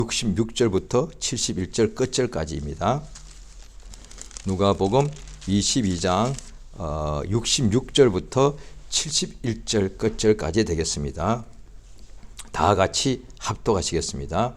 66절부터 71절 끝절까지입니다. 누가복음 22장 66절부터 71절 끝절까지 되겠습니다. 다 같이 합독하시겠습니다.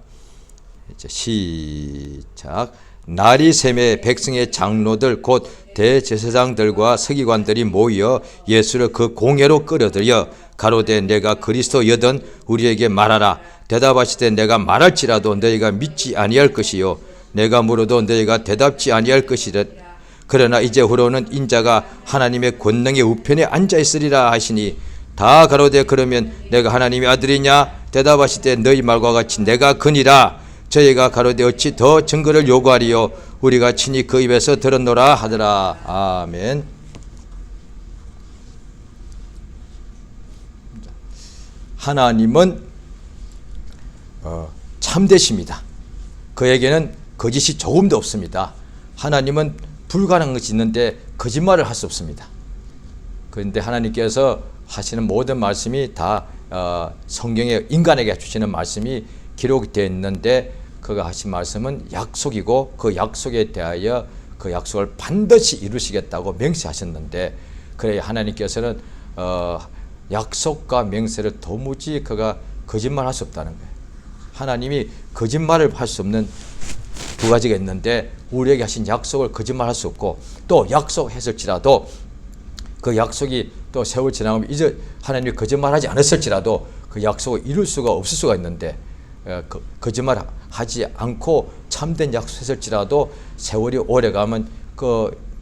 이제 시작. 날이 새매 백성의 장로들 곧 대제사장들과 서기관들이 모여 예수를 그 공회로 끌어들여 가로되 내가 그리스도여든 우리에게 말하라. 대답하시되 내가 말할지라도 너희가 믿지 아니할 것이요 내가 물어도 너희가 대답지 아니할 것이라. 그러나 이제후로는 인자가 하나님의 권능의 우편에 앉아 있으리라 하시니 다 가로되 그러면 내가 하나님의 아들이냐. 대답하시되 너희 말과 같이 내가 그니라. 저희가 가로되 어찌 더 증거를 요구하리요 우리가 친히 그 입에서 들었노라 하더라. 아멘. 하나님은 참되십니다. 그에게는 거짓이 조금도 없습니다. 하나님은 불가능한 것이 있는데 거짓말을 할 수 없습니다. 그런데 하나님께서 하시는 모든 말씀이 다 성경에 인간에게 주시는 말씀이 기록되어 있는데 그가 하신 말씀은 약속이고 그 약속에 대하여 그 약속을 반드시 이루시겠다고 맹세하셨는데 그래 하나님께서는 약속과 맹세를 도무지 그가 거짓말할 수 없다는 거예요. 하나님이 거짓말을 할 수 없는 두 가지가 있는데 우리에게 하신 약속을 거짓말할 수 없고 또 약속했을지라도 그 약속이 또 세월 지나면 이제 하나님이 거짓말하지 않았을지라도 그 약속을 이룰 수가 없을 수가 있는데 거짓말하지 않고 참된 약속했을지라도 세월이 오래가면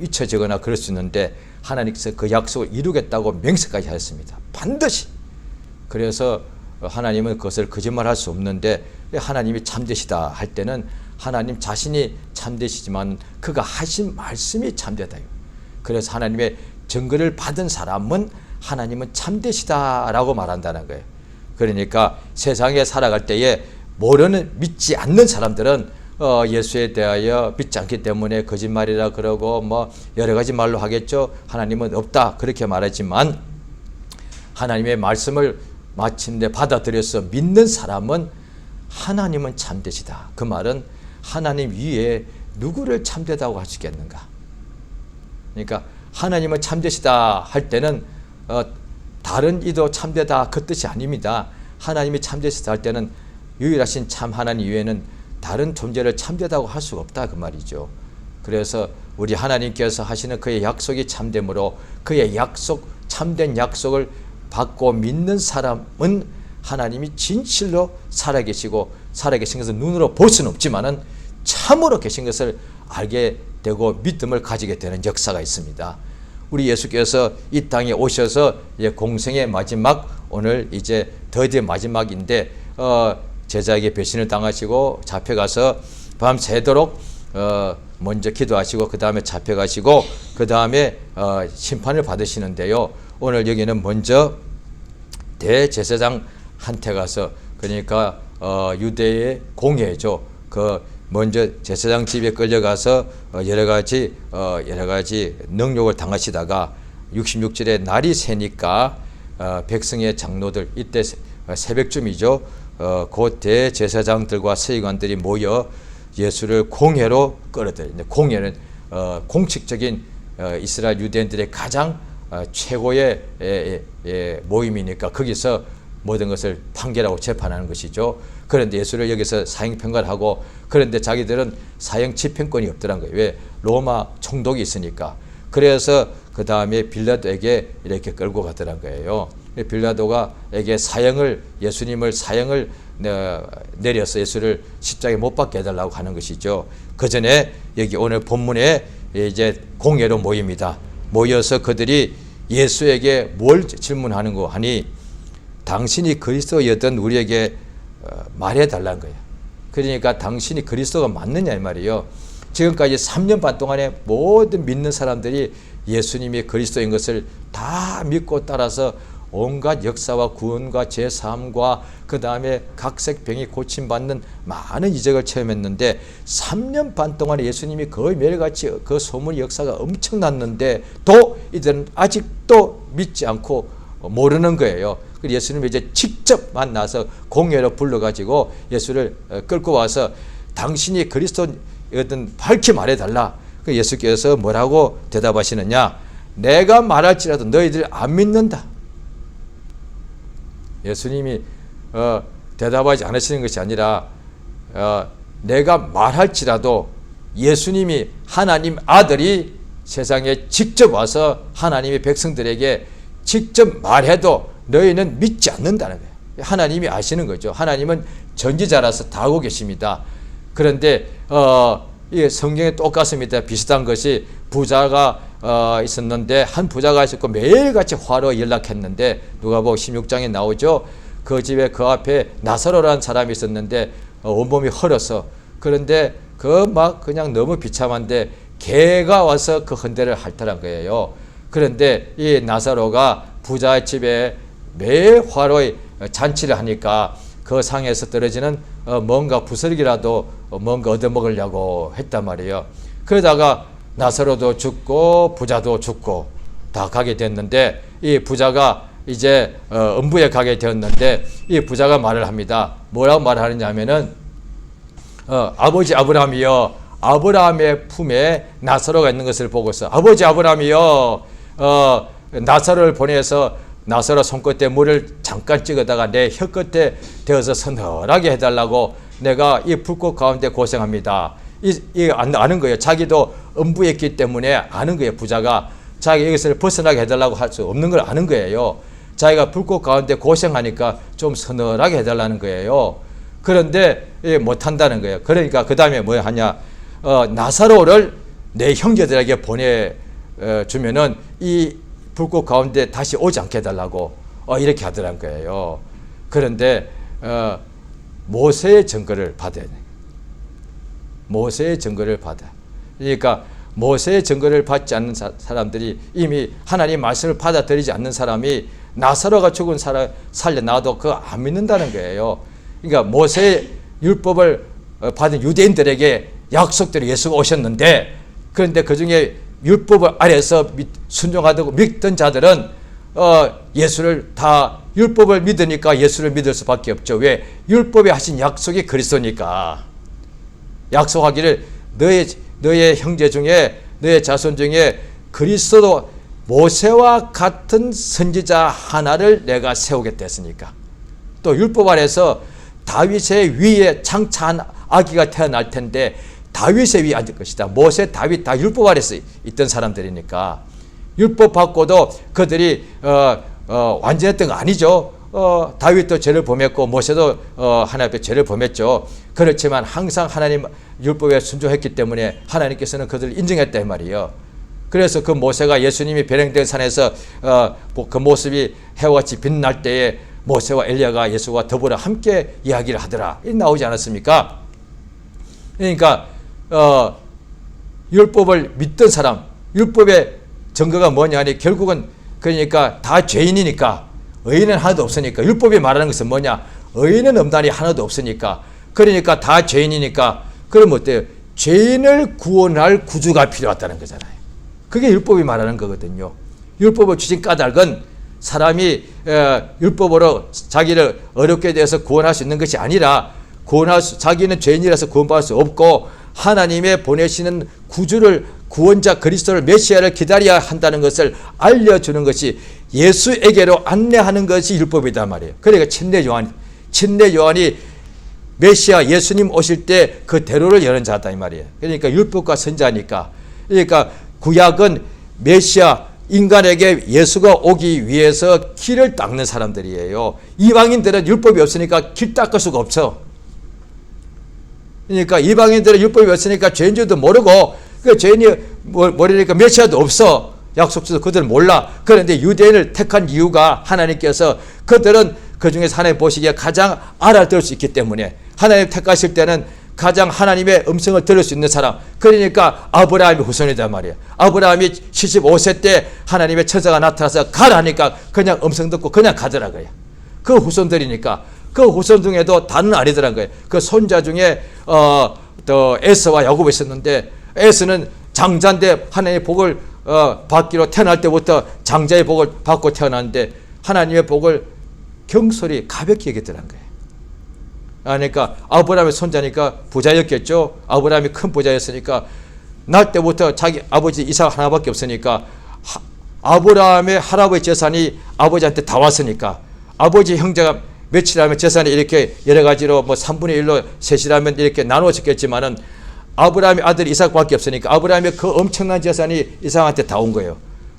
잊혀지거나 그럴 수 있는데 하나님께서 그 약속을 이루겠다고 맹세까지 하셨습니다. 반드시. 그래서 하나님은 그것을 거짓말할 수 없는데 하나님이 참되시다 할 때는 하나님 자신이 참되시지만 그가 하신 말씀이 참되다. 그래서 하나님의 증거를 받은 사람은 하나님은 참되시다라고 말한다는 거예요. 그러니까 세상에 살아갈 때에 믿지 않는 사람들은 예수에 대하여 믿지 않기 때문에 거짓말이라 그러고 여러 가지 말로 하겠죠. 하나님은 없다 그렇게 말하지만 하나님의 말씀을 마침내 받아들여서 믿는 사람은 하나님은 참되시다. 그 말은 하나님 위에 누구를 참되다고 할 수 있겠는가. 그러니까 하나님은 참되시다 할 때는 다른 이도 참되다 그 뜻이 아닙니다. 하나님이 참되시다 할 때는 유일하신 참 하나님 이외에는 다른 존재를 참되다고 할 수가 없다 그 말이죠. 그래서 우리 하나님께서 하시는 그의 약속이 참됨으로 그의 약속 참된 약속을 받고 믿는 사람은 하나님이 진실로 살아계시고 살아계신 것을 눈으로 볼 수는 없지만은 참으로 계신 것을 알게 되고 믿음을 가지게 되는 역사가 있습니다. 우리 예수께서 이 땅에 오셔서 공생의 마지막 오늘 이제 드디어 마지막인데 제자에게 배신을 당하시고 잡혀가서 밤새도록 먼저 기도하시고 그 다음에 잡혀가시고 그 다음에 심판을 받으시는데요. 오늘 여기는 먼저 대제사장한테 가서 그러니까 유대의 공회죠. 먼저 제사장 집에 끌려가서 여러 가지 능욕을 당하시다가 66절에 날이 새니까 백성의 장로들 이때 새벽쯤이죠. 곧 대제사장들과 서기관들이 모여 예수를 공회로 끌어들였는데 공회는 공식적인 이스라엘 유대인들의 가장 최고의 모임이니까 거기서 모든 것을 판결하고 재판하는 것이죠. 그런데 예수를 여기서 사형 평가하고 그런데 자기들은 사형 집행권이 없더란 거예요. 왜? 로마 총독이 있으니까. 그래서 그 다음에 빌라도에게 이렇게 끌고 가더란 거예요. 빌라도가에게 예수님을 사형을 내려서 예수를 십자가에 못 박게 해달라고 하는 것이죠. 그 전에 여기 오늘 본문에 이제 공회로 모입니다. 모여서 그들이 예수에게 뭘 질문하는 거 하니 당신이 그리스도였던 우리에게 말해달라는 거예요. 그러니까 당신이 그리스도가 맞느냐 이 말이에요. 지금까지 3년 반 동안에 모든 믿는 사람들이 예수님이 그리스도인 것을 다 믿고 따라서 온갖 역사와 구원과 제사함과 그 다음에 각색 병이 고침받는 많은 이적을 체험했는데 3년 반 동안에 예수님이 거의 매일같이 그 소문 역사가 엄청났는데 또 이들은 아직도 믿지 않고 모르는 거예요. 그래서 예수님이 이제 직접 만나서 공회로 불러가지고 예수를 끌고 와서 당신이 그리스도였던 밝히 말해달라. 그 예수께서 뭐라고 대답하시느냐? 내가 말할지라도 너희들 안 믿는다. 예수님이 대답하지 않으시는 것이 아니라 내가 말할지라도 예수님이 하나님 아들이 세상에 직접 와서 하나님의 백성들에게 직접 말해도 너희는 믿지 않는다는 거예요. 하나님이 아시는 거죠. 하나님은 전지자라서 다 알고 계십니다. 그런데 이 성경에 똑같습니다. 비슷한 것이 부자가 있었는데 한 부자가 있었고 매일같이 화로 연락했는데 누가복음 16장에 나오죠. 그 집에 그 앞에 나사로라는 사람이 있었는데 온몸이 헐어서 그런데 그 막 그냥 너무 비참한데 개가 와서 그 헌대를 핥더란 거예요. 그런데 이 나사로가 부자의 집에 매 화로에 잔치를 하니까 그 상에서 떨어지는 뭔가 부스러기라도 뭔가 얻어먹으려고 했단 말이에요. 그러다가 나사로도 죽고 부자도 죽고 다 가게 됐는데 이 부자가 이제 음부에 가게 되었는데 이 부자가 말을 합니다. 뭐라고 말하느냐 하면은 아버지 아브라함이여, 아브라함의 품에 나사로가 있는 것을 보고서 아버지 아브라함이여, 나사로를 보내서 나사로 손끝에 물을 잠깐 찍어다가 내 혀끝에 대어서 서늘하게 해달라고 내가 이 불꽃 가운데 고생합니다. 아는 거예요. 자기도 음부에 있기 때문에 아는 거예요. 부자가 자기 이것을 벗어나게 해달라고 할 수 없는 걸 아는 거예요. 자기가 불꽃 가운데 고생하니까 좀 서늘하게 해달라는 거예요. 그런데 못한다는 거예요. 그러니까 그 다음에 뭐 하냐, 나사로를 내 형제들에게 보내주면은 이 불꽃 가운데 다시 오지 않게 해달라고 이렇게 하더란 거예요. 그런데 모세의 증거를 받아야 돼. 모세의 증거를 받아. 그러니까 모세의 증거를 받지 않는 사람들이 이미 하나님 말씀을 받아들이지 않는 사람이 나사로가 죽은 사람 살려놔도 그거 안 믿는다는 거예요. 그러니까 모세의 율법을 받은 유대인들에게 약속대로 예수가 오셨는데 그런데 그 중에 율법을 아래서 순종하고 믿던 자들은 예수를 다 율법을 믿으니까 예수를 믿을 수밖에 없죠. 왜? 율법에 하신 약속이 그리스도니까. 약속하기를 너의 형제 중에 너의 자손 중에 그리스도 모세와 같은 선지자 하나를 내가 세우겠다 했으니까. 또 율법 아래서 다윗의 위에 창차한 아기가 태어날 텐데 다윗의 위에 앉을 것이다. 모세, 다윗 다 율법 아래서 있던 사람들이니까 율법 받고도 그들이 완전했던 거 아니죠. 다윗도 죄를 범했고 모세도 하나님 앞에 죄를 범했죠. 그렇지만 항상 하나님 율법에 순종했기 때문에 하나님께서는 그들을 인정했다 이 말이에요. 그래서 그 모세가 예수님이 변행된 산에서 그 모습이 해와같이 빛날 때에 모세와 엘리야가 예수와 더불어 함께 이야기를 하더라. 이 나오지 않았습니까? 그러니까 율법을 믿던 사람, 율법의 증거가 뭐냐니 결국은 그러니까 다 죄인이니까 의인은 하나도 없으니까 율법이 말하는 것은 뭐냐? 의인은 없다니 하나도 없으니까 그러니까 다 죄인이니까 그럼 어때요? 죄인을 구원할 구주가 필요하다는 거잖아요. 그게 율법이 말하는 거거든요. 율법을 주신 까닭은 사람이 율법으로 자기를 어렵게 되어서 구원할 수 있는 것이 아니라 자기는 죄인이라서 구원받을 수 없고 하나님의 보내시는 구주를 구원자 그리스도를 메시아를 기다려야 한다는 것을 알려주는 것이 예수에게로 안내하는 것이 율법이다 말이에요. 그러니까 침례 요한이 메시아 예수님 오실 때 그 대로를 여는 자다 이 말이에요. 그러니까 율법과 선자니까. 그러니까 구약은 메시아 인간에게 예수가 오기 위해서 길을 닦는 사람들이에요. 이방인들은 율법이 없으니까 길 닦을 수가 없어. 그러니까 이방인들은 율법이 없으니까 죄인 줄도 모르고 그 죄인이 모르니까 메시아도 없어. 약속주도 그들은 몰라. 그런데 유대인을 택한 이유가 하나님께서 그들은 그 중에서 하나님 보시기에 가장 알아들을 수 있기 때문에 하나님 택하실 때는 가장 하나님의 음성을 들을 수 있는 사람. 그러니까 아브라함이 후손이단 말이에요. 아브라함이 75세 때 하나님의 천사가 나타나서 가라니까 그냥 음성 듣고 그냥 가더라고요. 그 후손들이니까 그 후손 중에도 다는 아니더란 거예요. 그 손자 중에 또 에서와 야곱이 있었는데 에서는 장자인데 하나님의 복을 받기로 태어날 때부터 장자의 복을 받고 태어났는데 하나님의 복을 경솔히 가볍게 여겼더란 거예요. 그러니까 아브라함의 손자니까 부자였겠죠. 아브라함이 큰 부자였으니까 날 때부터 자기 아버지 이삭 하나밖에 없으니까 아브라함의 할아버지 재산이 아버지한테 다 왔으니까 아버지 형제가 며칠하면 재산이 이렇게 여러 가지로 뭐 3분의 1로 셋이라면 이렇게 나누어졌겠지만은 아브라함의 아들 이삭밖에 없으니까 아브라함의 그 엄청난 재산이 이삭한테 다 온 거예요.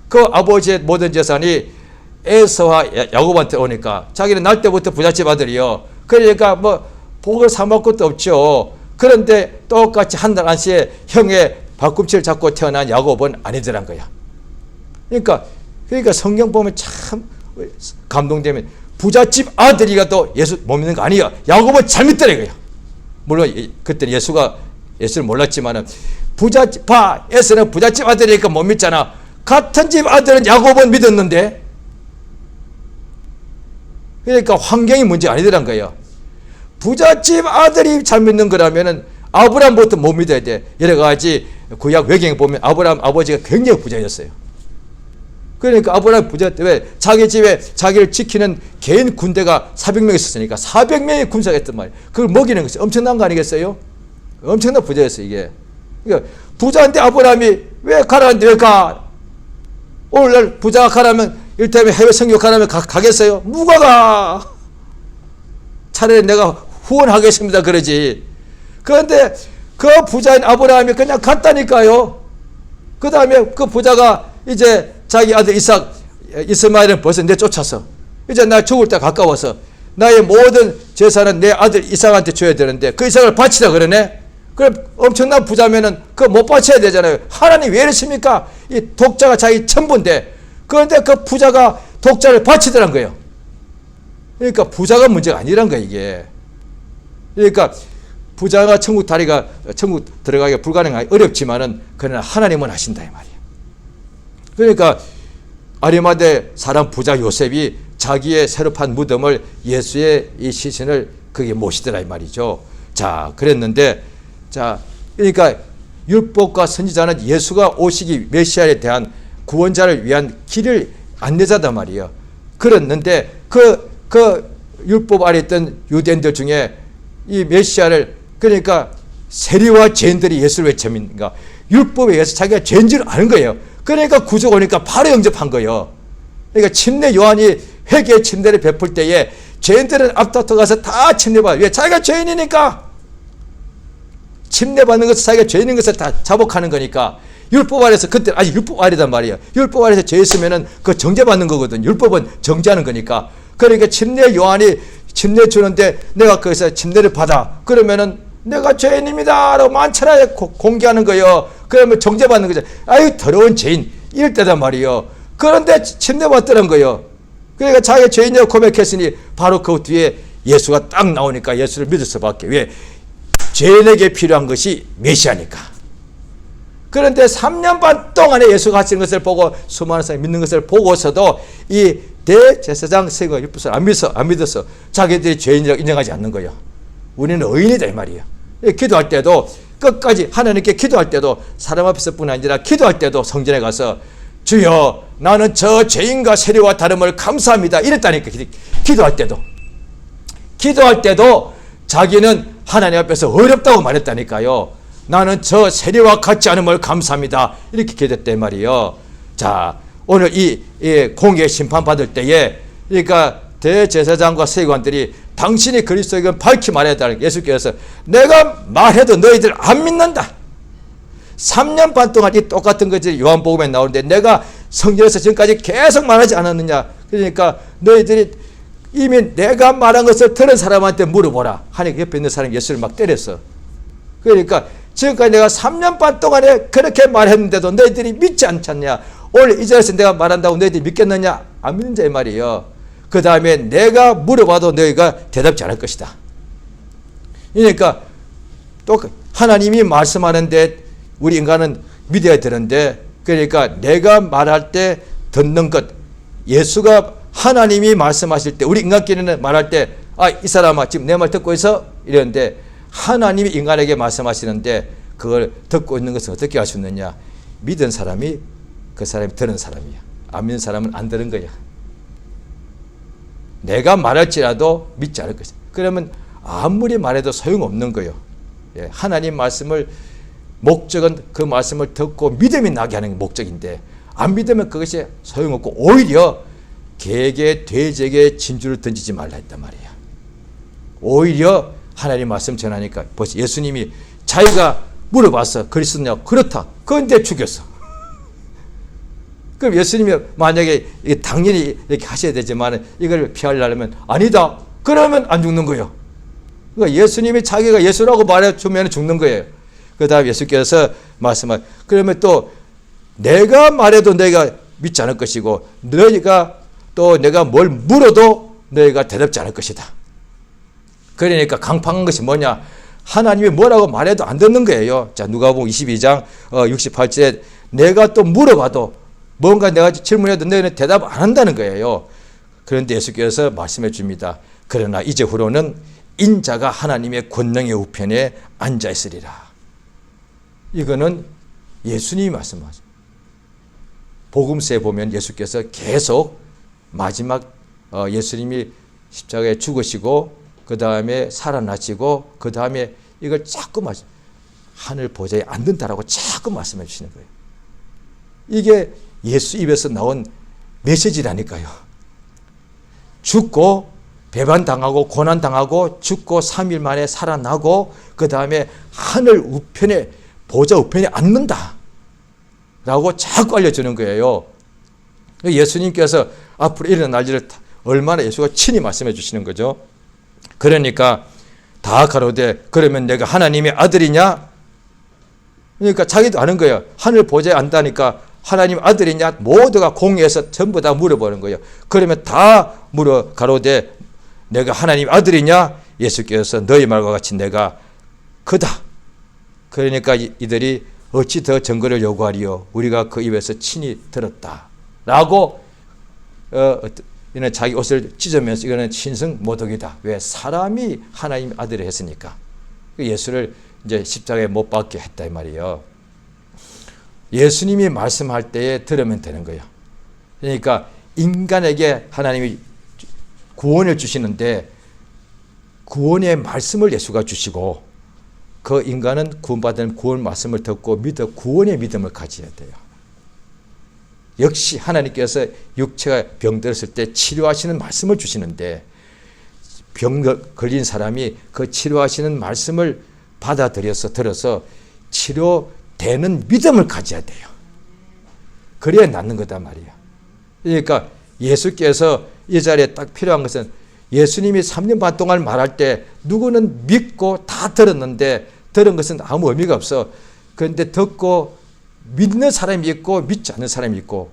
그 아버지의 모든 재산이 에서와 야곱한테 오니까 자기는 날 때부터 부잣집 아들이요. 그러니까 뭐 복을 삼을 것도 없죠. 그런데 똑같이 한 달 안시에 형의 발꿈치를 잡고 태어난 야곱은 아니더란 거야. 그러니까 성경 보면 참 감동되면 부잣집 아들이가 또 예수 못 믿는 거 아니야. 야곱은 잘 믿더라 이거야. 물론 그때 예수가 예수를 몰랐지만은 부잣집 에서는 부잣집 아들이니까 못 믿잖아. 같은 집 아들은 야곱은 믿었는데 그러니까 환경이 문제 아니더란 거예요. 부잣집 아들이 잘 믿는 거라면은 아브라함부터 못 믿어야 돼. 여러 가지 구약 외경에 보면 아브라함 아버지가 굉장히 부자였어요. 그러니까 아브라함 부자 왜 자기 집에 자기를 지키는 개인 군대가 400명 있었으니까 400명의 군사가 있단 말이에요. 그걸 먹이는 것이 엄청난 거 아니겠어요? 엄청난 부자였어요 이게. 그러니까 부자인데 아브라함이 왜 가라는데 왜 가? 오늘날 부자가 가라면 일테면 해외 선교 가라면 가겠어요? 누가 가? 차라리 내가 후원하겠습니다 그러지. 그런데 그 부자인 아브라함이 그냥 갔다니까요. 그 다음에 그 부자가 이제 자기 아들 이스마엘을 벌써 내쫓아서 이제 나 죽을 때 가까워서 나의 모든 재산은 내 아들 이삭한테 줘야 되는데 그 이삭을 바치라 그러네. 그럼 엄청난 부자면은 그거 못 바쳐야 되잖아요. 하나님 왜 이러십니까? 이 독자가 자기 전부인데 그런데 그 부자가 독자를 바치더란 거예요. 그러니까 부자가 문제가 아니란 거야 이게. 그러니까 부자가 천국 들어가기가 불가능하기 어렵지만은 그러나 하나님은 하신다 이 말이에요. 그러니까 아리마대 사람 부자 요셉이 자기의 새로 판 무덤을 예수의 이 시신을 거기에 모시더라 이 말이죠. 자, 그랬는데 자, 그러니까 율법과 선지자는 예수가 오시기 메시아에 대한 구원자를 위한 길을 안내자단 말이에요. 그랬는데 그 율법 아래 있던 유대인들 중에 이 메시아를 그러니까 세리와 죄인들이 예수를 왜 죄인가? 율법에 의해서 자기가 죄인 줄 아는 거예요. 그러니까 구속 오니까 바로 영접한 거예요. 그러니까 침례 요한이 회개의 침례를 베풀 때에 죄인들은 앞다퉈 가서 다 침례받아요. 왜? 자기가 죄인이니까. 침례받는 것은 자기가 죄인인 것을 다 자복하는 거니까. 율법 아래서 그때 아직 율법 아래단 말이에요. 율법 아래서 죄 있으면은 그 정죄받는 거거든. 율법은 정죄하는 거니까. 그러니까 침례 요한이 침례 주는데 내가 거기서 침례를 받아. 그러면은 내가 죄인입니다 라고 만천하에 공개하는 거예요. 그러면 정죄받는 거죠. 아유 더러운 죄인 이럴 때단 말이에요. 그런데 침례받더란 거예요. 그러니까 자기가 죄인이라고 고백했으니 바로 그 뒤에 예수가 딱 나오니까 예수를 믿을 수밖에. 왜? 죄인에게 필요한 것이 메시아니까. 그런데 3년 반 동안에 예수가 하시는 것을 보고 수많은 사람이 믿는 것을 보고서도 이 대제사장 세가 율법을 안 믿어서 자기들이 죄인이라고 인정하지 않는 거예요. 우리는 의인이다 이 말이에요. 기도할 때도 끝까지 하나님께 기도할 때도 사람 앞에서뿐 아니라 기도할 때도 성전에 가서 주여 나는 저 죄인과 세리와 다름을 감사합니다 이랬다니까. 기도할 때도 자기는 하나님 앞에서 어렵다고 말했다니까요. 나는 저 세리와 같지 않음을 감사합니다 이렇게 기도했단 말이에요. 자, 오늘 이 공의 심판 받을 때에 그러니까 대제사장과 세관들이 당신이 그리스도이건 밝히 말해야 할 예수께서 내가 말해도 너희들 안 믿는다. 3년 반 동안 이 똑같은 것이 요한복음에 나오는데 내가 성경에서 지금까지 계속 말하지 않았느냐. 그러니까 너희들이 이미 내가 말한 것을 들은 사람한테 물어보라 하니까 옆에 있는 사람이 예수를 막 때렸어. 그러니까 지금까지 내가 3년 반 동안에 그렇게 말했는데도 너희들이 믿지 않잖냐. 오늘 이 자리에서 내가 말한다고 너희들이 믿겠느냐. 안 믿는 자 이 말이에요. 그 다음에 내가 물어봐도 너희가 대답지 않을 것이다. 그러니까 또 하나님이 말씀하는데 우리 인간은 믿어야 되는데 그러니까 내가 말할 때 듣는 것 예수가 하나님이 말씀하실 때 우리 인간끼리는 말할 때 이 사람아 지금 내 말 듣고 있어? 이러는데 하나님이 인간에게 말씀하시는데 그걸 듣고 있는 것을 어떻게 알 수 있느냐. 믿은 사람이 그 사람이 들은 사람이야. 안 믿는 사람은 안 들은 거야. 내가 말할지라도 믿지 않을 것이다. 그러면 아무리 말해도 소용없는 거예요. 예, 하나님 말씀을 목적은 그 말씀을 듣고 믿음이 나게 하는 게 목적인데 안 믿으면 그것이 소용없고 오히려 개에 돼지에게 진주를 던지지 말라 했단 말이야. 오히려 하나님 말씀 전하니까 벌써 예수님이 자기가 물어봤어. 그리스도냐? 그렇다. 그런데 죽였어. 그럼 예수님이 만약에 당연히 이렇게 하셔야 되지만 이걸 피하려면 아니다. 그러면 안 죽는 거예요. 그러니까 예수님이 자기가 예수라고 말해주면 죽는 거예요. 그 다음에 예수께서 말씀한 그러면 또 내가 말해도 내가 믿지 않을 것이고 너희가 또 내가 뭘 물어도 너희가 대답지 않을 것이다. 그러니까 강팍한 것이 뭐냐? 하나님이 뭐라고 말해도 안 듣는 거예요. 자, 누가복음 22장 68절에 내가 또 물어봐도 뭔가 내가 질문해도 너희는 대답 안 한다는 거예요. 그런데 예수께서 말씀해 줍니다. 그러나 이제후로는 인자가 하나님의 권능의 우편에 앉아 있으리라. 이거는 예수님이 말씀하죠. 복음서에 보면 예수께서 계속 마지막 예수님이 십자가에 죽으시고 그 다음에 살아나시고 그 다음에 이걸 자꾸 하늘 보좌에 앉는다라고 자꾸 말씀해 주시는 거예요. 이게 예수 입에서 나온 메시지라니까요. 죽고 배반당하고 고난당하고 죽고 3일 만에 살아나고 그 다음에 하늘 우편에 보좌 우편에 앉는다 라고 자꾸 알려주는 거예요. 예수님께서 앞으로 일어날 일을 얼마나 예수가 친히 말씀해 주시는 거죠. 그러니까 다 가로되 그러면 내가 하나님의 아들이냐? 그러니까 자기도 아는 거예요. 하늘 보좌에 앉다니까 하나님 아들이냐? 모두가 공회에서 전부 다 물어보는 거예요. 그러면 다 가로되 내가 하나님 아들이냐? 예수께서 너희 말과 같이 내가 그다. 그러니까 이들이 어찌 더 증거를 요구하리요? 우리가 그 입에서 친히 들었다. 라고 이는 자기 옷을 찢으면서 이거는 신성 모독이다. 왜? 사람이 하나님 아들을 했으니까. 예수를 이제 십자가에 못 박게 했다 이 말이에요. 예수님이 말씀할 때에 들으면 되는 거예요. 그러니까 인간에게 하나님이 구원을 주시는데 구원의 말씀을 예수가 주시고 그 인간은 구원받은 구원 말씀을 듣고 믿어 구원의 믿음을 가져야 돼요. 역시 하나님께서 육체가 병들었을 때 치료하시는 말씀을 주시는데 병 걸린 사람이 그 치료하시는 말씀을 들어서 치료되는 믿음을 가져야 돼요. 그래야 낫는 거다 말이야. 그러니까 예수께서 이 자리에 딱 필요한 것은 예수님이 3년 반 동안 말할 때 누구는 믿고 다 들었는데 들은 것은 아무 의미가 없어. 그런데 듣고 믿는 사람이 있고 믿지 않는 사람이 있고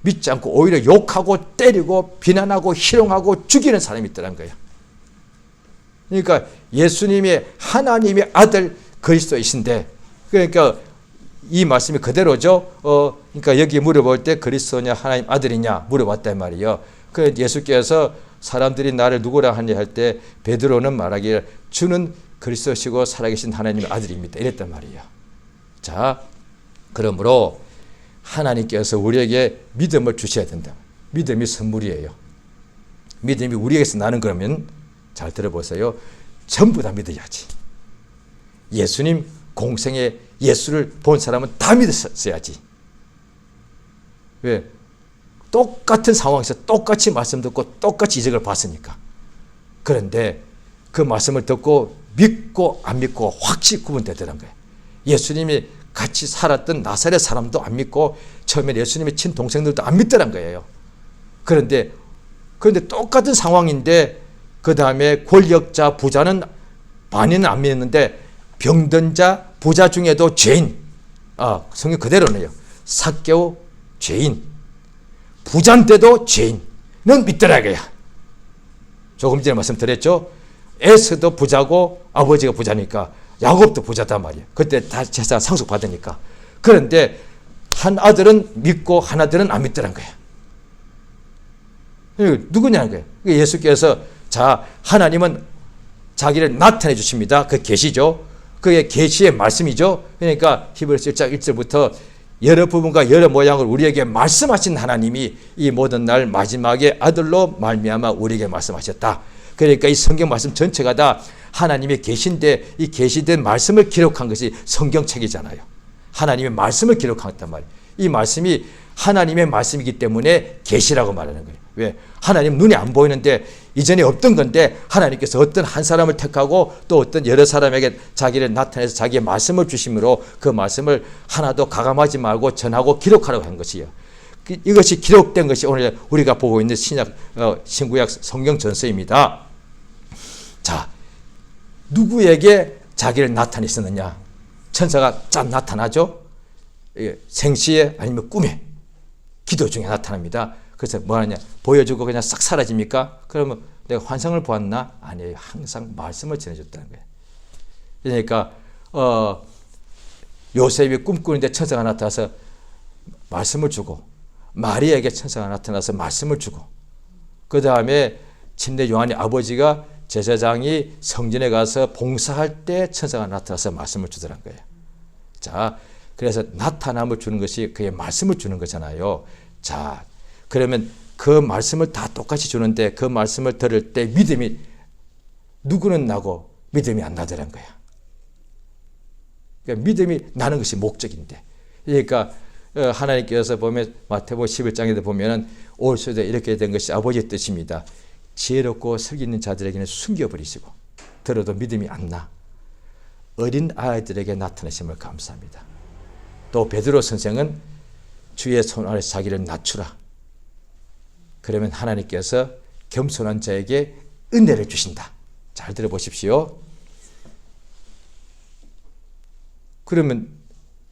믿지 않고 오히려 욕하고 때리고 비난하고 희롱하고 죽이는 사람이 있더란 거예요. 그러니까 예수님이 하나님의 아들 그리스도이신데 그러니까 이 말씀이 그대로죠. 그러니까 여기 물어볼 때 그리스도냐 하나님 아들이냐 물어봤단 말이에요. 그 예수께서 사람들이 나를 누구라 하냐 할 때 베드로는 말하기를 주는 그리스도시고 살아계신 하나님의 아들입니다. 이랬단 말이에요. 자, 그러므로 하나님께서 우리에게 믿음을 주셔야 된다. 믿음이 선물이에요. 믿음이 우리에게서 나는 거면 잘 들어보세요. 전부 다 믿어야지. 예수님 공생에 예수를 본 사람은 다 믿었어야지. 왜? 똑같은 상황에서 똑같이 말씀 듣고 똑같이 이적을 봤으니까. 그런데 그 말씀을 듣고 믿고 안 믿고 확실히 구분되더란 거예요. 예수님이 같이 살았던 나사렛 사람도 안 믿고 처음에 예수님의 친동생들도 안 믿더란 거예요. 그런데 똑같은 상황인데 그 다음에 권력자 부자는 반인은 안 믿는데 병든 자 부자 중에도 죄인, 성경 그대로네요. 삭개오 죄인, 부자인데도 죄인은 믿더라 이거야. 조금 전에 말씀드렸죠. 에스도 부자고 아버지가 부자니까 야곱도 부자단 말이에요. 그때 다 제사 상속받으니까. 그런데 한 아들은 믿고 한 아들은 안 믿더란 거예요. 누구냐는 거예요. 예수께서 자 하나님은 자기를 나타내 주십니다. 그 계시죠. 그게 계시의 말씀이죠. 그러니까 히브리서 1장 1절부터 여러 부분과 여러 모양을 우리에게 말씀하신 하나님이 이 모든 날 마지막에 아들로 말미암아 우리에게 말씀하셨다. 그러니까 이 성경 말씀 전체가 다 하나님의 계신데 이 계시된 말씀을 기록한 것이 성경책이잖아요. 하나님의 말씀을 기록했단 말이에요. 이 말씀이 하나님의 말씀이기 때문에 계시라고 말하는 거예요. 왜? 하나님 눈에 안 보이는데 이전에 없던 건데 하나님께서 어떤 한 사람을 택하고 또 어떤 여러 사람에게 자기를 나타내서 자기의 말씀을 주심으로 그 말씀을 하나도 가감하지 말고 전하고 기록하라고 한 것이에요. 이것이 기록된 것이 오늘 우리가 보고 있는 신구약 성경 전서입니다. 자, 누구에게 자기를 나타냈었느냐? 천사가 쫙 나타나죠. 생시에 아니면 꿈에, 기도 중에 나타납니다. 그래서 뭐 하냐? 보여주고 그냥 싹 사라집니까? 그러면 내가 환상을 보았나? 아니에요. 항상 말씀을 전해줬다는 거예요. 그러니까 요셉이 꿈꾸는데 천사가 나타나서 말씀을 주고, 마리아에게 천사가 나타나서 말씀을 주고, 그 다음에 침례 요한의 아버지가 제사장이 성전에 가서 봉사할 때 천사가 나타나서 말씀을 주더란 거예요. 자, 그래서 나타남을 주는 것이 그의 말씀을 주는 거잖아요. 자, 그러면 그 말씀을 다 똑같이 주는데 그 말씀을 들을 때 믿음이 누구는 나고 믿음이 안 나더란 거야. 그러니까 믿음이 나는 것이 목적인데. 그러니까 하나님께서 보면 마태복음 11장에도 보면은 올 시대 이렇게 된 것이 아버지의 뜻입니다. 지혜롭고 슬기 있는 자들에게는 숨겨버리시고 들어도 믿음이 안 나. 어린 아이들에게 나타내심을 감사합니다. 또 베드로 선생은 주의 손 아래 자기를 낮추라. 그러면 하나님께서 겸손한 자에게 은혜를 주신다. 잘 들어보십시오. 그러면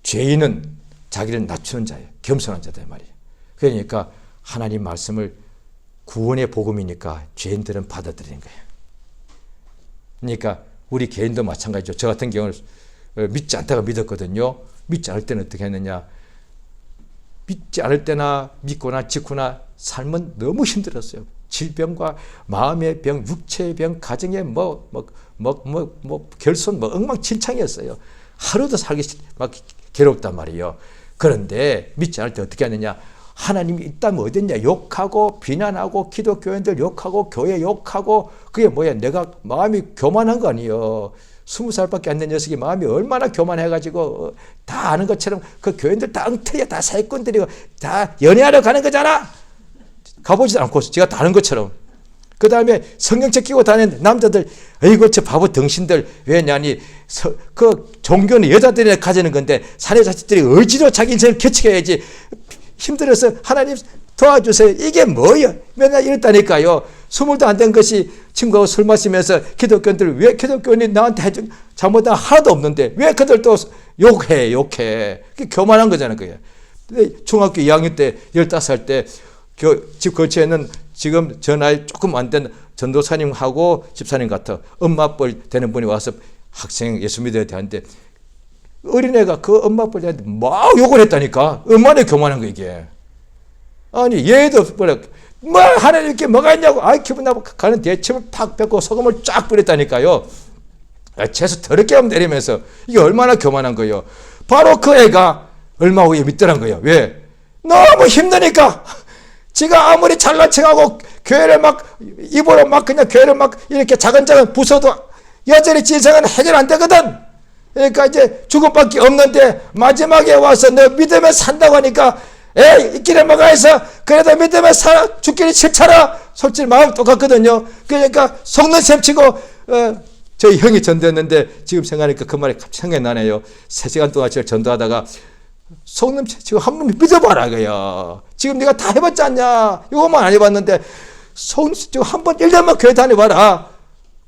죄인은 자기를 낮추는 자예요. 겸손한 자다 말이에요. 그러니까 하나님 말씀을 구원의 복음이니까 죄인들은 받아들이는 거예요. 그러니까 우리 개인도 마찬가지죠. 저 같은 경우는 믿지 않다가 믿었거든요. 믿지 않을 때는 어떻게 했느냐. 믿지 않을 때나 믿거나 짓거나 삶은 너무 힘들었어요. 질병과 마음의 병, 육체의 병, 가정의 결손 엉망진창이었어요. 하루도 살기 막 괴롭단 말이에요. 그런데 믿지 않을 때 어떻게 하느냐. 하나님이 있다면 어딨냐. 욕하고 비난하고 기독교인들 욕하고 교회 욕하고 그게 뭐야. 내가 마음이 교만한 거 아니에요. 20살밖에 안 된 녀석이 마음이 얼마나 교만해가지고 다 아는 것처럼 그 교인들 다 엉터리야. 다 사기꾼들이고 다 연애하러 가는 거잖아. 가보지도 않고 제가 다 아는 것처럼. 그 다음에 성경책 끼고 다니는 남자들 아이고 저 바보 덩신들 왜냐니 그 종교는 여자들이 가지는 건데 사내 자식들이 의지로 자기 인생을 개척해야지. 힘들어서 하나님 도와주세요. 이게 뭐예요? 맨날 이랬다니까요. 20도 안 된 것이 친구하고 술 마시면서 기독교인들 왜 기독교인이 나한테 해준 잘못한 하나도 없는데 왜 그들 또 욕해. 그게 교만한 거잖아요. 그게. 중학교 2학년 때 15살 때 집 근처에 있는 지금 저 나이 조금 안 된 전도사님하고 집사님 같아. 엄마뻘 되는 분이 와서 학생 예수 믿어야 되는데 어린애가 그 엄마뻘 되는데 막 욕을 했다니까. 얼마나 교만한 거 이게. 아니 얘도 뭐 하나님께 뭐가 있냐고 아이 기분 나고 가는 대침을 팍 뱉고 소금을 쫙 뿌렸다니까요. 재수 더럽게 하면 내리면서 이게 얼마나 교만한 거예요. 바로 그 애가 얼마 후에 믿더란 거예요. 왜? 너무 힘드니까. 지가 아무리 잘난 척하고 교회를 막 입으로 막 그냥 교회를 막 이렇게 작은 부숴도 여전히 지 인생은 해결 안 되거든. 그러니까 이제 죽음밖에 없는데 마지막에 와서 너 믿으면 산다고 하니까 에이 있기를 뭐가 있어. 그래도 믿으면 살아 죽기는 싫잖아. 솔직히 마음 똑같거든요. 그러니까 속는 셈 치고 저희 형이 전도했는데 지금 생각하니까 그 말이 갑자기 생각이 나네요. 3시간 동안 저를 전도하다가 속는 셈 치고 한 번 믿어봐라 그요. 지금 네가 다 해봤지 않냐. 이것만 안 해봤는데 속는 셈 치고 한 번 1년만 교회 다녀봐라.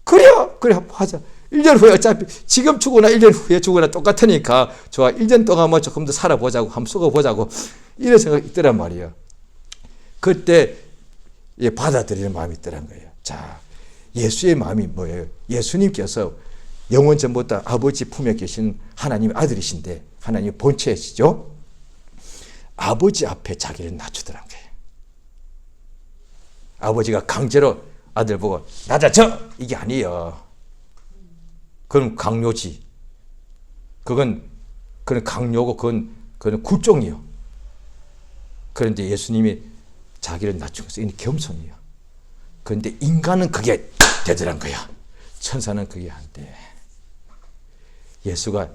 그래요. 그래 하자. 1년 후에 어차피 지금 죽거나 1년 후에 죽거나 똑같으니까 좋아 1년 동안 뭐 조금 더 살아보자고 한번 썩어보자고 이런 생각이 있더란 말이에요. 그때 받아들이는 마음이 있더란 거예요. 자, 예수의 마음이 뭐예요? 예수님께서 영원 전부터 아버지 품에 계신 하나님의 아들이신데 하나님의 본체이시죠. 아버지 앞에 자기를 낮추더란 거예요. 아버지가 강제로 아들 보고 낮아져! 이게 아니에요. 그건 강요지. 그건 강요고 그건 그건 굴종이요. 그런데 예수님이 자기를 낮춘 것은 이 겸손이요. 그런데 인간은 그게 되더란 거야. 천사는 그게 안 돼. 예수가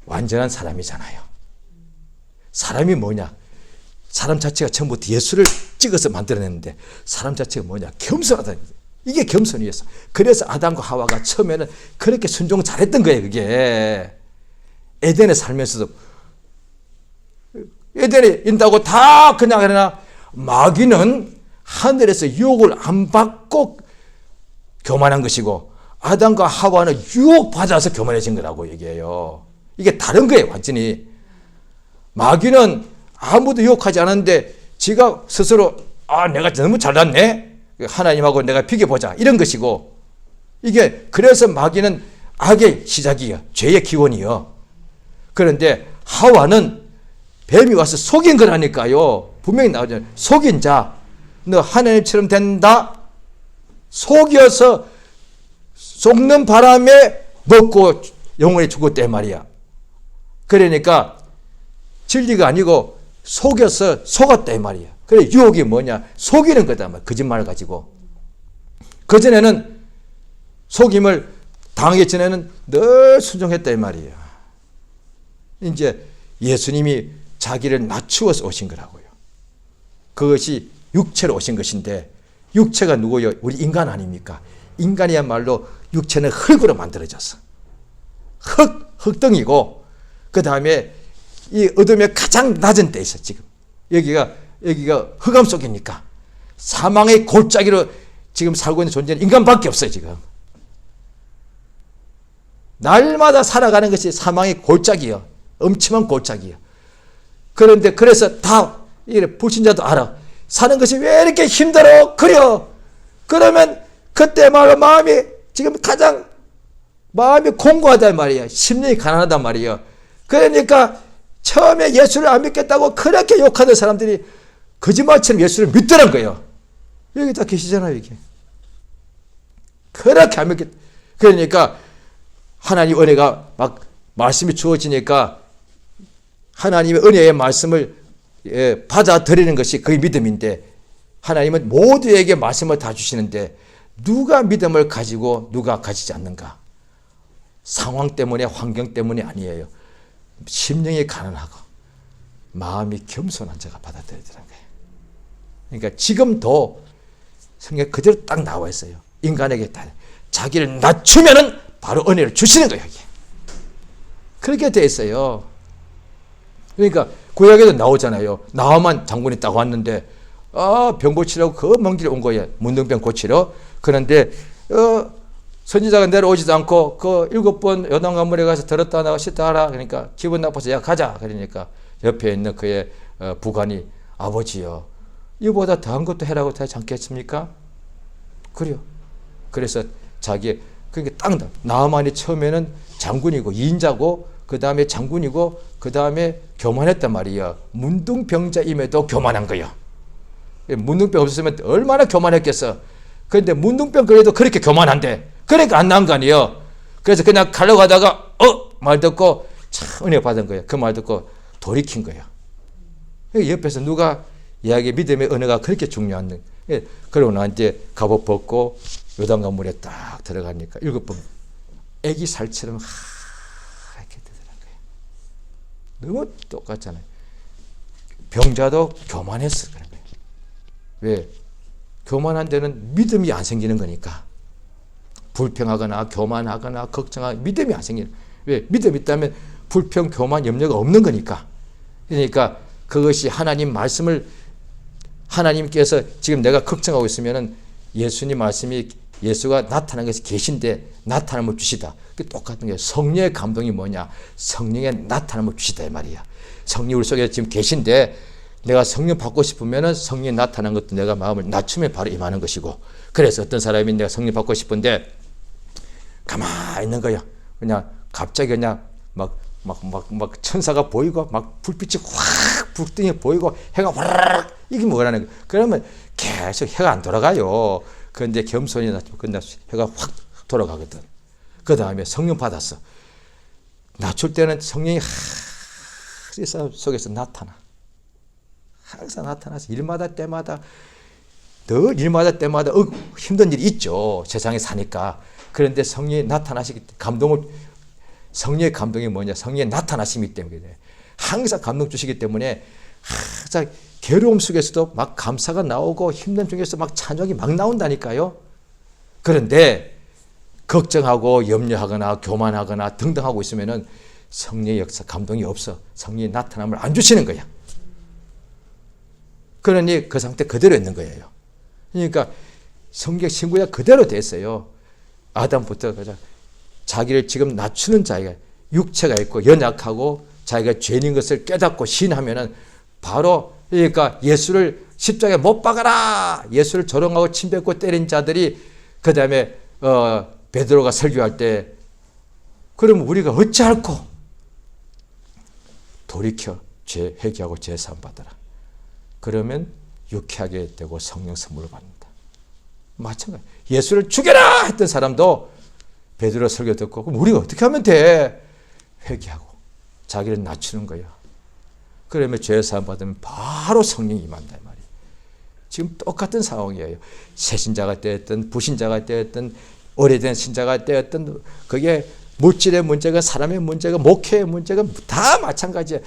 완전한 사람이잖아요. 사람이 뭐냐? 사람 자체가 처음부터 예수를 찍어서 만들어냈는데 사람 자체가 뭐냐? 겸손하다. 이게 겸손이었어. 그래서 아담과 하와가 처음에는 그렇게 순종 잘했던 거예요. 그게 에덴에 살면서도 에덴에 있다고 다 그냥 하나 마귀는 하늘에서 유혹을 안 받고 교만한 것이고 아담과 하와는 유혹받아서 교만해진 거라고 얘기해요. 이게 다른 거예요. 완전히. 마귀는 아무도 유혹하지 않았는데 지가 스스로 내가 너무 잘났네. 하나님하고 내가 비교보자. 이런 것이고 이게 그래서 마귀는 악의 시작이에요. 죄의 기원이요. 그런데 하와는 뱀이 와서 속인 거라니까요. 분명히 나오잖아요. 속인 자. 너 하나님처럼 된다. 속여서 속는 바람에 먹고 영원히 죽었대 말이야. 그러니까 진리가 아니고 속여서 속았다 이 말이야. 그래 유혹이 뭐냐? 속이는 거다 말. 거짓말을 가지고. 그전에는 속임을 당하기 전에는 늘 순종했다 이 말이야. 이제 예수님이 자기를 낮추어서 오신 거라고요. 그것이 육체로 오신 것인데 육체가 누구요? 우리 인간 아닙니까? 인간이야말로 육체는 흙으로 만들어졌어. 흙덩이고 그 다음에 이 어둠의 가장 낮은 데 있어. 지금 여기가 흑암 속이니까 사망의 골짜기로 지금 살고 있는 존재는 인간밖에 없어요. 지금 날마다 살아가는 것이 사망의 골짜기요. 엄청난 골짜기요. 그런데 그래서 다 이래 불신자도 알아. 사는 것이 왜 이렇게 힘들어? 그려. 그러면 그때 마음이 지금 가장 마음이 공고하단 말이야. 심령이 가난하단 말이야. 그러니까 처음에 예수를 안 믿겠다고 그렇게 욕하는 사람들이 거짓말처럼 예수를 믿더란 거예요. 여기 다 계시잖아요. 이게. 그렇게 안 믿겠다. 그러니까 하나님 은혜가 막 말씀이 주어지니까 하나님의 은혜의 말씀을 받아들이는 것이 그의 믿음인데 하나님은 모두에게 말씀을 다 주시는데 누가 믿음을 가지고 누가 가지지 않는가? 상황 때문에 환경 때문에 아니에요. 심령이 가난하고 마음이 겸손한 자가 받아들이더라는 거예요. 그러니까 지금도 성경 그대로 딱 나와 있어요. 인간에게 다 자기를 낮추면은 바로 은혜를 주시는 거예요. 이게. 그렇게 돼 있어요. 그러니까 구약에도 나오잖아요. 나아만 장군이 딱 왔는데 병 고치라고 그 먼 길 온 거예요. 문둥병 고치러. 그런데 선지자가 내려오지도 않고 그 7번 요단강물에 가서 들었다 나가 씻다 하라. 그러니까 기분 나빠서 야 가자. 그러니까 옆에 있는 그의 부관이 아버지요. 이보다 더한 것도 해라고 하지 않겠습니까? 그래요. 그래서 자기 그게 딱 나아만이 처음에는 장군이고 2인자고 그 다음에 장군이고 그 다음에 교만했단 말이에요. 문둥병자임에도 교만한 거예요. 문둥병 없었으면 얼마나 교만했겠어. 그런데 문둥병 그래도 그렇게 교만한데 그러니까 안 나은 거 아니에요. 그래서 그냥 가려고 하다가 말 듣고 참 은혜 받은 거예요. 그 말 듣고 돌이킨 거예요. 옆에서 누가 이야기 믿음의 은혜가 그렇게 중요한 그러고 나한테 갑옷 벗고 요단강 물에 딱 들어가니까 7번 애기 살처럼 이렇게 되더라고요. 너무 똑같잖아요. 병자도 교만했어. 그런 거예요. 왜? 교만한 데는 믿음이 안 생기는 거니까. 불평하거나 교만하거나 걱정하거나 믿음이 안 생기는 거예요. 왜? 믿음이 있다면 불평, 교만, 염려가 없는 거니까. 그러니까 그것이 하나님 말씀을 하나님께서 지금 내가 걱정하고 있으면은 예수님 말씀이 예수가 나타난 것이 계신데 나타남을 주시다. 똑같은 거예요. 성령의 감동이 뭐냐? 성령의 나타남을 주시다 이 말이야. 성령 우리 속에 지금 계신데 내가 성령 받고 싶으면은 성령이 나타난 것도 내가 마음을 낮추면 바로 임하는 것이고 그래서 어떤 사람이 내가 성령 받고 싶은데 가만히 있는 거야. 그냥 갑자기 그냥 막 천사가 보이고 막 불빛이 확 불등이 보이고 해가 와르르 이게 뭐라는 거야. 그러면 계속 해가 안 돌아가요. 그런데 겸손히 낮추면 해가 확 돌아가거든. 그 다음에 성령 받았어. 낮출 때는 성령이 역사 속에서 나타나. 항상 나타나서 일마다 때마다 늘 일마다 때마다 힘든 일이 있죠. 세상에 사니까. 그런데 성령이 나타나시기 때문에 성령의 감동이 뭐냐? 성령의 나타나심이 때문에 항상 감동 주시기 때문에 항상 괴로움 속에서도 막 감사가 나오고 힘든 중에서 막 찬양이 막 나온다니까요. 그런데 걱정하고 염려하거나 교만하거나 등등 하고 있으면은 성령의 역사 감동이 없어. 성령의 나타남을 안 주시는 거야. 그러니 그 상태 그대로 있는 거예요. 그러니까 성경 신구약 그대로 됐어요. 아담부터 자기를 지금 낮추는 자기가 육체가 있고 연약하고 자기가 죄인인 것을 깨닫고 신하면은 바로 그러니까 예수를 십자가에 못 박아라. 예수를 조롱하고 침뱉고 때린 자들이 그 다음에 베드로가 설교할 때 그러면 우리가 어찌할꼬 돌이켜 죄 회개하고 죄 사함 받아라. 그러면 유쾌하게 되고 성령 선물을 받는다. 마찬가지. 예수를 죽여라 했던 사람도 베드로 설교 듣고 그럼 우리가 어떻게 하면 돼? 회개하고 자기를 낮추는 거야. 그러면 죄 사함 받으면 바로 성령이 임한다 말이에요. 지금 똑같은 상황이에요. 새신자가 되었든 부신자가 되었든 오래된 신자가 되었든 그게 물질의 문제가 사람의 문제가 목회의 문제가 다 마찬가지예요.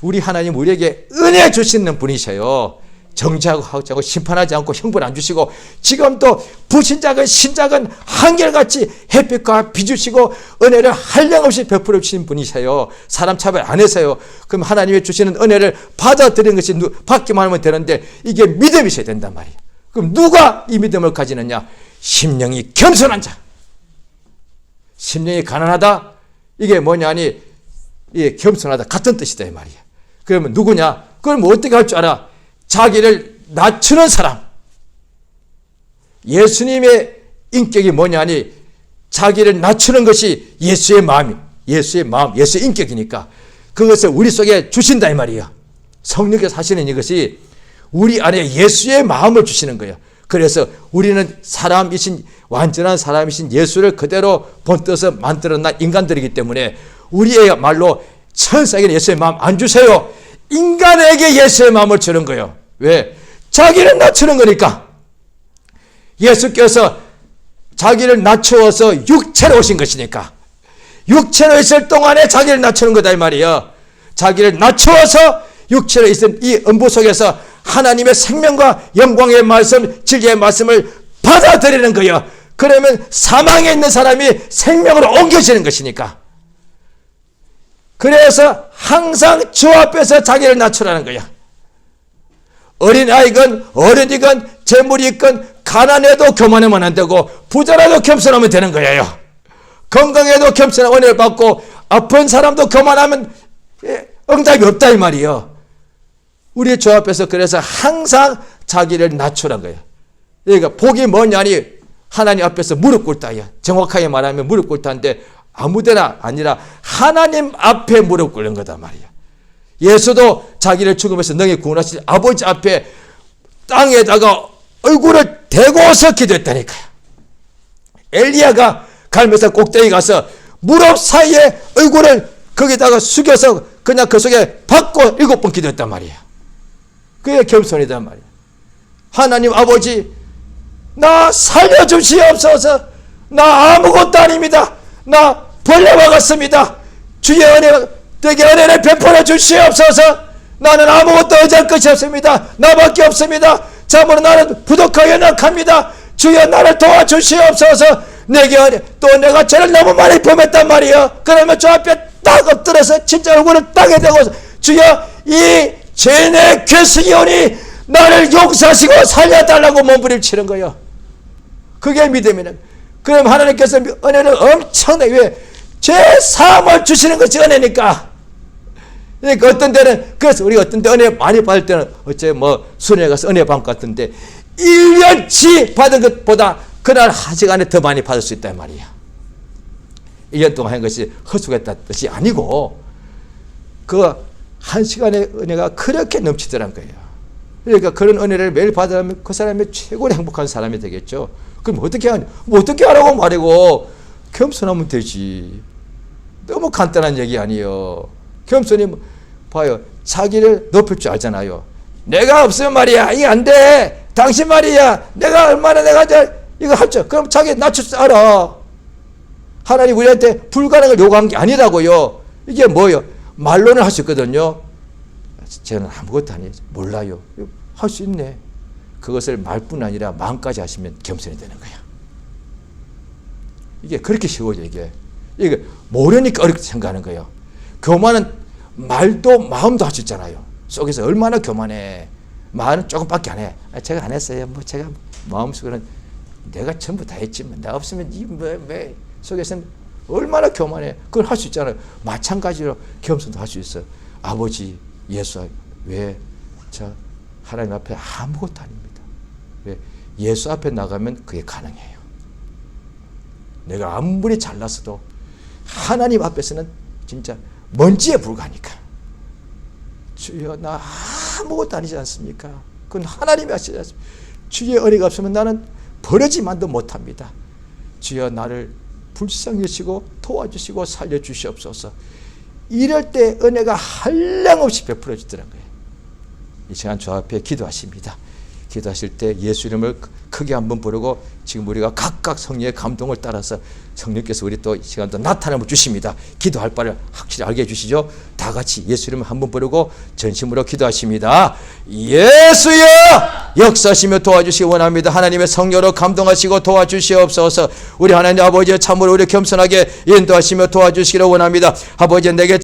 우리 하나님 우리에게 은혜 주시는 분이셔요. 정죄하고 하고 심판하지 않고 형벌 안 주시고 지금도 부신자건 신자건 한결같이 햇빛과 비 주시고 은혜를 한량없이 베풀어 주시는 분이세요. 사람 차별 안 해서요. 그럼 하나님이 주시는 은혜를 받아들이는 것이 받기만 하면 되는데 이게 믿음이셔야 된단 말이에요. 그럼 누가 이 믿음을 가지느냐? 심령이 겸손한 자. 심령이 가난하다? 이게 뭐냐니 이 겸손하다 같은 뜻이다 이 말이에요. 그러면 누구냐? 그럼 어떻게 할 줄 알아? 자기를 낮추는 사람. 예수님의 인격이 뭐냐니 자기를 낮추는 것이 예수의 마음이 예수의 마음, 예수의 인격이니까 그것을 우리 속에 주신다 이 말이에요. 성령께서 하시는 이것이 우리 안에 예수의 마음을 주시는 거예요. 그래서 우리는 사람이신 완전한 사람이신 예수를 그대로 본떠서 만들어낸 인간들이기 때문에 우리의말로 천사에게는 예수의 마음 안 주세요. 인간에게 예수의 마음을 주는 거예요. 왜? 자기를 낮추는 거니까. 예수께서 자기를 낮추어서 육체로 오신 것이니까. 육체로 있을 동안에 자기를 낮추는 거다 이 말이에요. 자기를 낮추어서 육체로 있은 이 음부 속에서 하나님의 생명과 영광의 말씀, 진리의 말씀을 받아들이는 거예요. 그러면 사망에 있는 사람이 생명으로 옮겨지는 것이니까. 그래서 항상 주 앞에서 자기를 낮추라는 거야. 어린아이건 어른이건 재물이 있건 가난해도 교만하면 안 되고 부자라도 겸손하면 되는 거예요. 건강해도 겸손한 은혜를 받고 아픈 사람도 교만하면 응답이 없다 이 말이에요. 우리 주 앞에서 그래서 항상 자기를 낮추란 거예요. 그러니까 복이 뭐냐니 하나님 앞에서 무릎 꿇다야. 정확하게 말하면 무릎 꿇다인데 아무데나 아니라 하나님 앞에 무릎 꿇는 거다 말이야. 예수도 자기를 죽음에서 능히 구원하신 아버지 앞에 땅에다가 얼굴을 대고서 기도했다니까요. 엘리야가 갈매산 꼭대기 가서 무릎 사이에 얼굴을 거기다가 숙여서 그냥 그 속에 받고 7번 기도했단 말이야. 그게 겸손이단 말이야. 하나님 아버지 나 살려주시옵소서. 나 아무것도 아닙니다. 나 벌레와 같습니다. 주의 내게 은혜를 베풀어 주시옵소서. 나는 아무것도 의지할 것이 없습니다. 나밖에 없습니다. 참으로 나는 부족하고 연약합니다. 주여 나를 도와주시옵소서. 내게 또 내가 죄를 너무 많이 범했단 말이에요. 그러면 주 앞에 딱 엎드려서 진짜 얼굴을 땅에 대고 주여 이 죄인의 괴성이 오니 나를 용서하시고 살려달라고 몸부림치는 거예요. 그게 믿음이네. 그럼 하나님께서 은혜를 엄청나게 왜? 죄 사함을 주시는 것이 은혜니까. 그러니까 어떤 때는 그래서 우리가 어떤 때 은혜 많이 받을 때는 어째 뭐 순회 가서 은혜 받을 것 같은데 1년치 받은 것보다 그날 한 시간에 더 많이 받을 수 있단 말이야. 1년 동안 한 것이 허수겠다는 뜻이 아니고 그 한 시간의 은혜가 그렇게 넘치더란 거예요. 그러니까 그런 은혜를 매일 받으면 그 사람이 최고로 행복한 사람이 되겠죠. 그럼 어떻게 하라고 말이고 겸손하면 되지. 너무 간단한 얘기 아니에요. 겸손이 봐요. 자기를 높일 줄 알잖아요. 내가 없으면 말이야 이게 안 돼. 당신 말이야 내가 얼마나 내가 이거 하죠. 그럼 자기 낮출 줄 알아. 하나님 우리한테 불가능을 요구한 게 아니라고요. 이게 뭐예요? 말로는 할 수 있거든요. 저는 아무것도 몰라요. 할 수 있네. 그것을 말뿐 아니라 마음까지 하시면 겸손이 되는 거야. 이게 그렇게 쉬워요. 이게 모르니까 어렵게 생각하는 거예요. 교만은 말도 마음도 할 수 있잖아요. 속에서 얼마나 교만해. 말은 조금밖에 안 해. 제가 안 했어요. 뭐 제가 마음속에는 내가 전부 다 했지만 내가 없으면 속에서는 얼마나 교만해. 그걸 할 수 있잖아요. 마찬가지로 겸손도 할 수 있어. 아버지 예수 왜 저 하나님 앞에 아무것도 아닙니다. 왜 예수 앞에 나가면 그게 가능해요. 내가 아무리 잘났어도 하나님 앞에서는 진짜 먼지에 불과하니까. 주여 나 아무것도 아니지 않습니까? 그건 하나님이 하시지 않습니까? 주의 은혜가 없으면 나는 버려지만도 못합니다. 주여 나를 불쌍히 여시고 도와주시고 살려주시옵소서. 이럴 때 은혜가 한량없이 베풀어지더라고요. 이 시간 저 앞에 기도하십니다. 기도하실 때 예수 이름을 크게 한번 부르고 지금 우리가 각각 성령의 감동을 따라서 성령께서 우리 또 이 시간도 나타남을 주십니다. 기도할 바를 확실히 알게 해주시죠. 다 같이 예수 이름을 한번 부르고 전심으로 기도하십니다. 예수여 역사하시며 도와주시기 원합니다. 하나님의 성령으로 감동하시고 도와주시옵소서. 우리 하나님 아버지 참으로 우리 겸손하게 인도하시며 도와주시기를 원합니다. 아버지 내게